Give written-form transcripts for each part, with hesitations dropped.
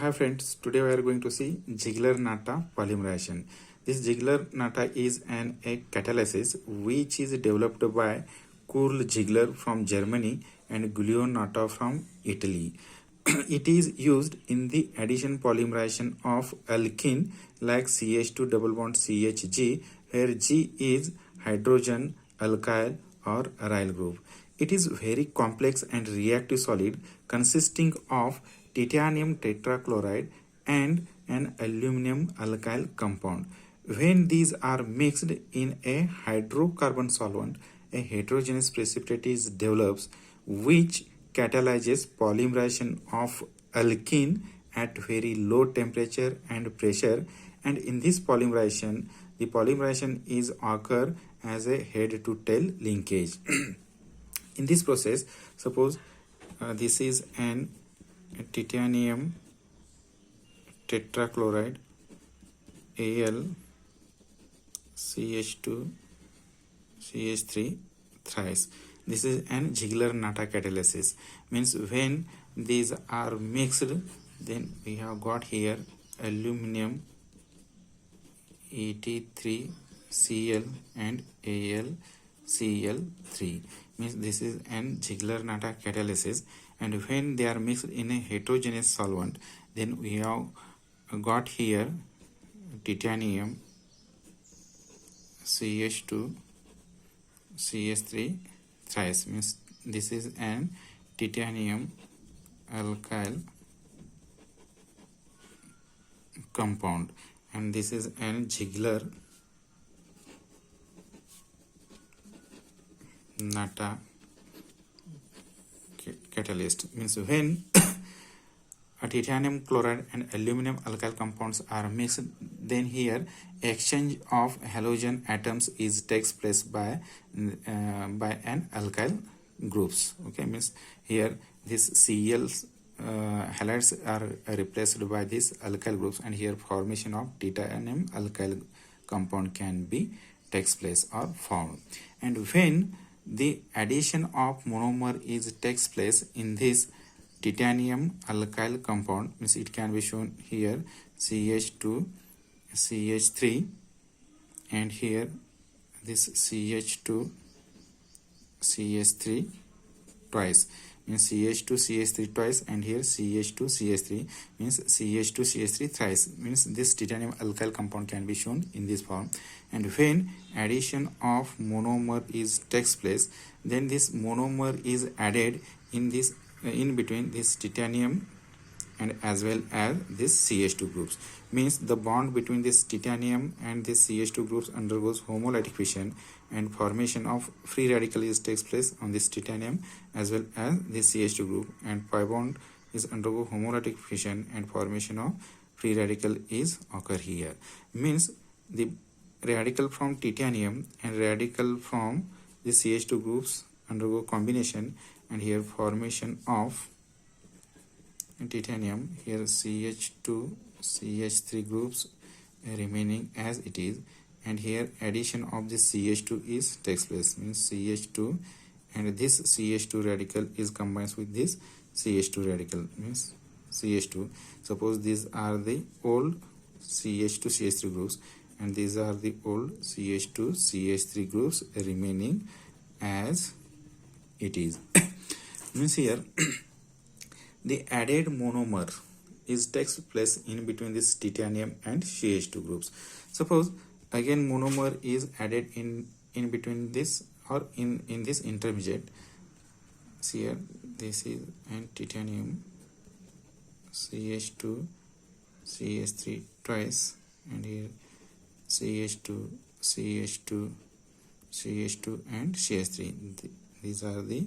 Hi friends, today we are going to see Ziegler-Natta polymerization. This Ziegler-Natta is a catalysis which is developed by Karl Ziegler from Germany and Giulio Natta from Italy. It is used in the addition polymerization of alkene like CH2 double bond CHG, where G is hydrogen, alkyl or aryl group. It is very complex and reactive solid consisting of titanium tetrachloride and an aluminum alkyl compound. When these are mixed in a hydrocarbon solvent, a heterogeneous precipitate is develops which catalyzes polymerization of alkene at very low temperature and pressure, and in this polymerization the polymerization is occur as a head to tail linkage. In this process, suppose this is an titanium tetrachloride Al CH2 CH3 thrice. This is an Ziegler-Natta catalysis. Means when these are mixed, then we have got here aluminum Et3Cl and AlCl3. Means this is an Ziegler-Natta catalysis, and when they are mixed in a heterogeneous solvent, then we have got here titanium CH2 CH3 thrice. Means this is an titanium alkyl compound, and this is an Ziegler-Natta catalyst. Means when a titanium chloride and aluminum alkyl compounds are mixed, then here exchange of halogen atoms takes place by an alkyl groups. Okay, means here this Cl halides are replaced by these alkyl groups, and here formation of titanium alkyl compound can be takes place or formed. And when the addition of monomer takes place in this titanium alkyl compound, means it can be shown here CH2 CH3, and here this CH2 CH3 twice, means CH2 CH3 twice, and here CH2 CH3 means CH2 CH3 thrice. Means this titanium alkyl compound can be shown in this form. And when addition of monomer takes place, then this monomer is added in this in between this titanium and as well as this CH2 groups. Means the bond between this titanium and this CH2 groups undergoes homolytic fission, and formation of free radical takes place on this titanium as well as this CH2 group, and pi bond undergo homolytic fission and formation of free radical occur here. Means the radical from titanium and radical from the CH2 groups undergo combination, and here formation of titanium, here CH2 CH3 groups remaining as it is, and here addition of this CH2 takes place. Means CH2 and this CH2 radical combines with this CH2 radical, means CH2. Suppose these are the old CH2 CH3 groups, and these are the old CH2 CH3 groups remaining as it is. Means here the added monomer takes place in between this titanium and CH2 groups. Suppose again monomer is added in between this or in this intermediate. See here, this is an titanium CH2 CH3 twice, and here CH2 CH2 CH2 and CH3. These are the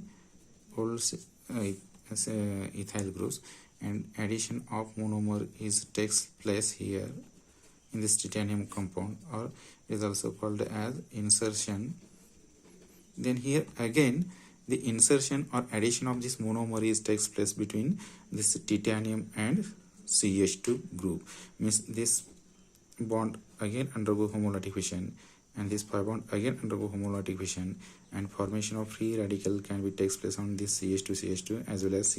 old ethyl groups, and addition of monomer takes place here in this titanium compound, or is also called as insertion. Then here again the insertion or addition of this monomer takes place between this titanium and CH2 group. Means this bond again undergo homolytic fission, and this pi bond again undergo homolytic fission, and formation of free radical can be takes place on this CH2 CH2 as well as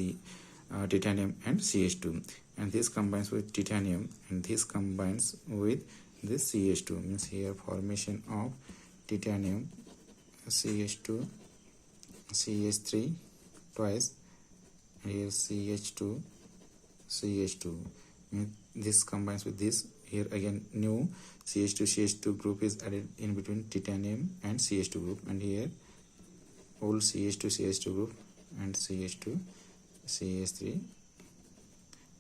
titanium and CH2. and this combines with titanium, and this combines with this CH2. Means here formation of titanium, CH2, CH3 twice, and here CH2, CH2. This combines with this. Here again new CH2 group is added in between titanium and CH2 group, and here whole CH2 group and CH2 CH3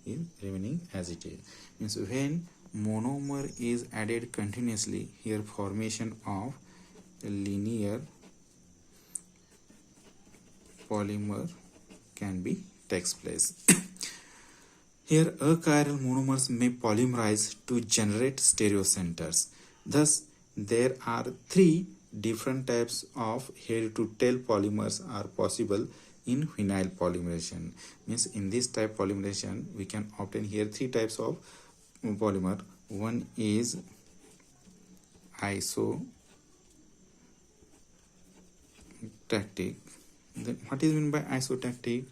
is remaining as it is. Means when monomer is added continuously, here formation of linear polymer can be takes place. Here achiral monomers may polymerize to generate stereocenters. Thus there are three different types of hair to tail polymers are possible in vinyl polymerization. Means in this type polymerization we can obtain here three types of polymer. One is isotactic. Then what is meant by isotactic?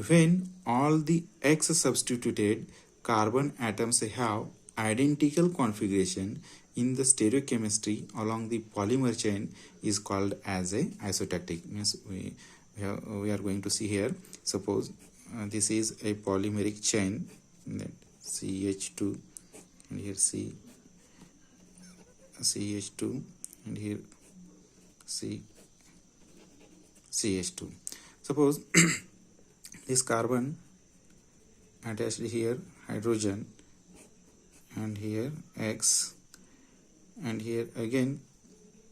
When all the X substituted carbon atoms have identical configuration in the stereochemistry along the polymer chain is called as a isotactic. Means we are going to see here, suppose this is a polymeric chain, that CH2 and here CH2 and here CH2. Suppose this carbon attached here hydrogen, and here X, and here again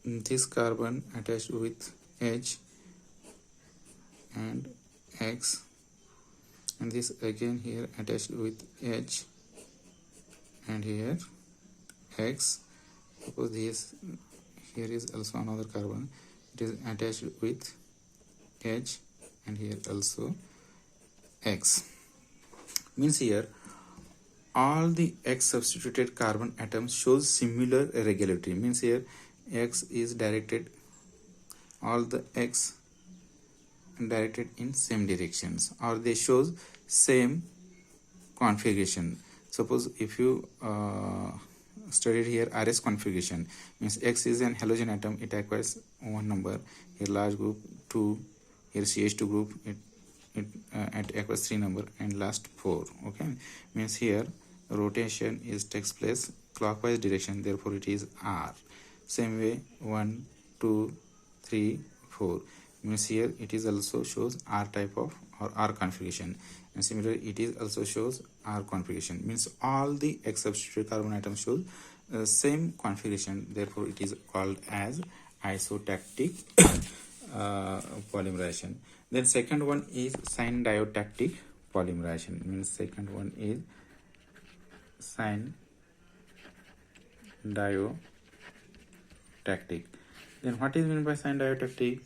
this carbon attached with H and X, and this again here attached with H and here X. Suppose this here is also another carbon, it is attached with H and here also X. Means here all the X substituted carbon atoms shows similar regularity. Means here X is directed, all the X directed in same directions, or they shows same configuration. Suppose if you studied here RS configuration, means X is an halogen atom, it acquires one number, here large group 2, here CH2 group it acquires 3 number, and last 4. Okay, means here rotation is takes place clockwise direction, therefore it is R. Same way 1 2 3 4, means here it is also shows R type of or R configuration, and similarly it is also shows R configuration. Means all the X substituted carbon atoms shows same configuration, therefore it is called as isotactic polymerization. Then second one is syndiotactic polymerization. Means second one is syndiotactic. Then what is meant by syndiotactic?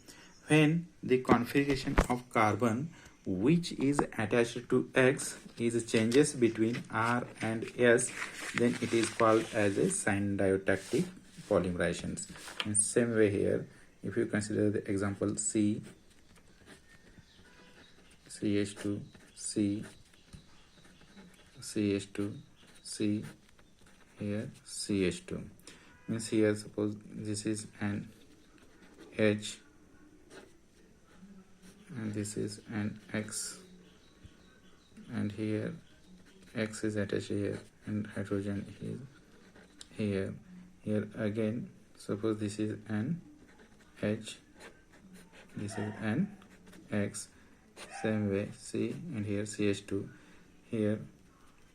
When the configuration of carbon which is attached to X is changes between R and S, then it is called as a syndiotactic polymerization. In same way here, if you consider the example C, CH2, C, CH2, C, here CH2. Means here suppose this is an H and this is an X, and here X is attached here and hydrogen is here. Here again suppose this is an H, this is an X, same way C, and here CH2, here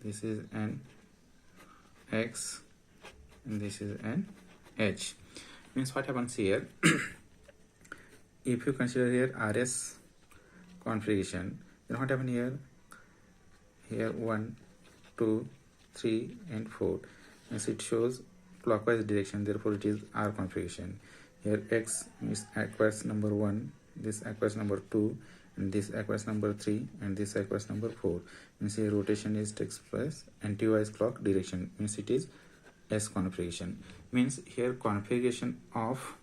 this is an X and this is an H. Means what happens here? If you consider here RS configuration, then what happen here? Here 1 2 3 and 4, means it shows clockwise direction, therefore it is R configuration. Here X is acquires number 1, this acquires number 2, and this acquires number 3, and this acquires number 4. Means here rotation is takes place anti-wise clock direction, means it is S configuration. Means here configuration of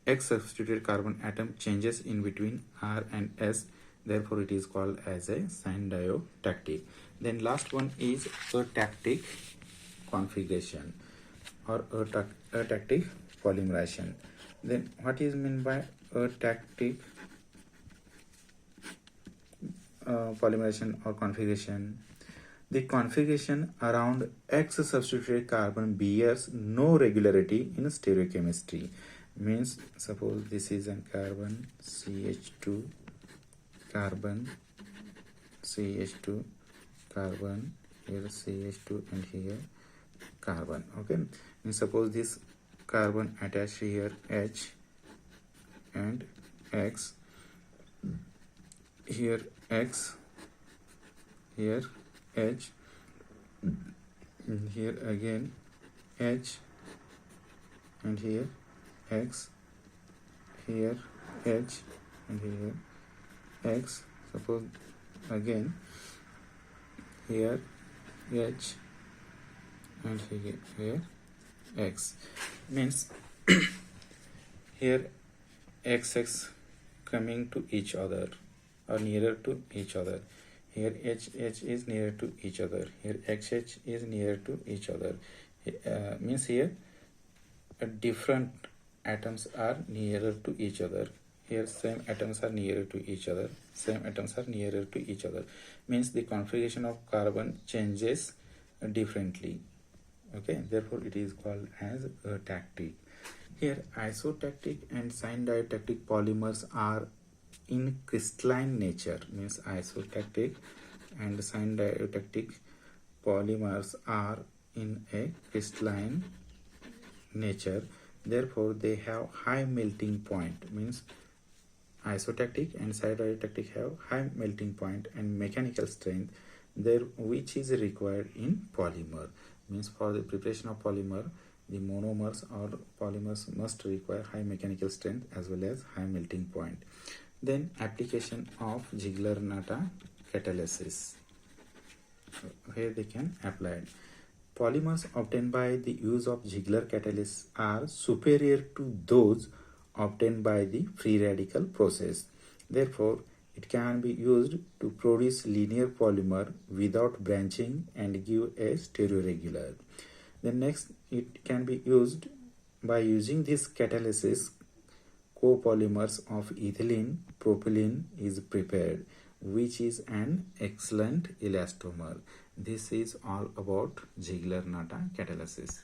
X substituted carbon atom changes in between R and S, Therefore, it is called as a syndiotic. Then last one is atactic configuration or atactic polymerization. Then what is meant by atactic polymerization or configuration? The configuration around X substituted carbon bears no regularity in stereochemistry. Means suppose this is a carbon CH2 carbon CH2 carbon, here CH2 and here carbon. Okay, and suppose this carbon attached here H and X, here X, here H, and here again H, and here X, here H, and here X. Suppose again here H and here X. Means here XX coming to each other or nearer to each other. Here HH is nearer to each other. Here XH is nearer to each other. Means here different atoms are nearer to each other. Here same atoms are nearer to each other. Same atoms are nearer to each other. Means the configuration of carbon changes differently. Okay, therefore it is called as atactic. Here isotactic and syndiotic polymers are in crystalline nature. Means isotactic and syndiotic polymers are in a crystalline nature. Therefore they have high melting point. Means isotactic and syndiotic have high melting point and mechanical strength there, which is required in polymer. Means for the preparation of polymer, the monomers or polymers must require high mechanical strength as well as high melting point. Then application of Ziegler-Natta catalysis. Here they can apply it. Polymers obtained by the use of Ziegler catalysis are superior to those obtained by the free radical process. Therefore, it can be used to produce linear polymer without branching and give a stereoregular. Then next, it can be used by using this catalysis, copolymers of ethylene propylene is prepared, which is an excellent elastomer. This is all about Ziegler-Natta catalysis.